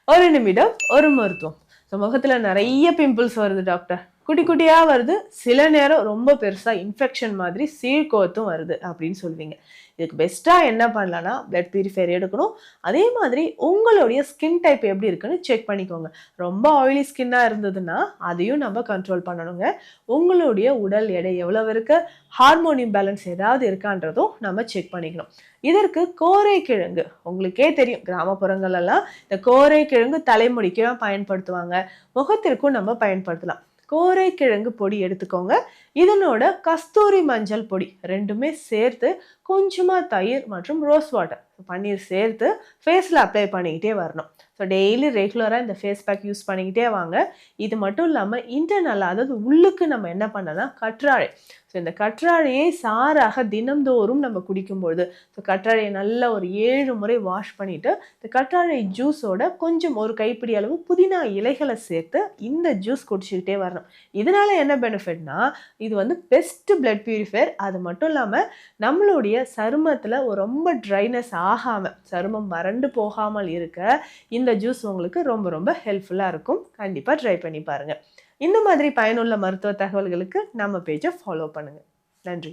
ஒரு நிமிடம் ஒரு மருத்துவம். ஸோ முகத்துல நிறைய பிம்பிள்ஸ் வருது டாக்டர். குட்டி குட்டியா வருது. சில நேரம் ரொம்ப பெருசா இன்ஃபெக்ஷன் மாதிரி சீழ்கோத்தும் வருது அப்படின்னு சொல்வீங்க. இதுக்கு பெஸ்ட்டா என்ன பண்ணலாம்னா, பிளட் பியூரிஃபையர் எடுக்கணும். அதே மாதிரி உங்களுடைய ஸ்கின் டைப் எப்படி இருக்குன்னு செக் பண்ணிக்கோங்க. ரொம்ப ஆயிலி ஸ்கின்னா இருந்ததுன்னா, அதையும் நம்ம கண்ட்ரோல் பண்ணணுங்க. உங்களுடைய உடல் எடை எவ்வளவு இருக்கு, ஹார்மோன் இம்பேலன்ஸ் ஏதாவது இருக்கான்றதும் நம்ம செக் பண்ணிக்கணும். இதற்கு கோரைக்கிழங்கு உங்களுக்கே தெரியும், கிராமப்புறங்கள் எல்லாம் இந்த கோரைக்கிழங்கு தலைமுடிக்கு பயன்படுத்துவாங்க. முகத்திற்கும் நம்ம பயன்படுத்தலாம். கோரைக்கிழங்கு பொடி எடுத்துக்கோங்க. இதனோட கஸ்தூரி மஞ்சள் பொடி ரெண்டுமே சேர்த்து கொஞ்சமா தயிர் மற்றும் ரோஸ் வாட்டர் பன்னீர் சேர்த்து ஃபேஸில் அப்ளை பண்ணிக்கிட்டே வரணும். ஸோ டெய்லி ரெகுலராக இந்த ஃபேஸ் பேக் யூஸ் பண்ணிக்கிட்டே வாங்க. இது மட்டும் இல்லாமல் இன்டர்னலாக, அதாவது உள்ளுக்கு நம்ம என்ன பண்ணலாம், கற்றாழை. ஸோ இந்த கற்றாழையை சாறாக தினம்தோறும் நம்ம குடிக்கும்பொழுது, ஸோ கற்றாழையை நல்லா ஒரு 7 முறை வாஷ் பண்ணிவிட்டு இந்த கற்றாழை ஜூஸோட கொஞ்சம் ஒரு கைப்பிடி அளவு புதினா இலைகளை சேர்த்து இந்த ஜூஸ் குடிச்சிக்கிட்டே வரணும். இதனால என்ன பெனிஃபிட்னா, இது வந்து பெஸ்ட் பிளட் பியூரிஃபையர். அது மட்டும் இல்லாமல் நம்மளுடைய சருமத்தில் ரொம்ப ட்ரைனஸ் ஆகாமல், சருமம் வறண்டு போகாமல் இருக்க இந்த ஜூஸ் உங்களுக்கு ரொம்ப ரொம்ப ஹெல்ப்ஃபுல்லாக இருக்கும். கண்டிப்பாக ட்ரை பண்ணி பாருங்கள். இந்த மாதிரி பயனுள்ள மருத்துவ தகவல்களுக்கு நம்ம பேஜை ஃபாலோ பண்ணுங்கள். நன்றி.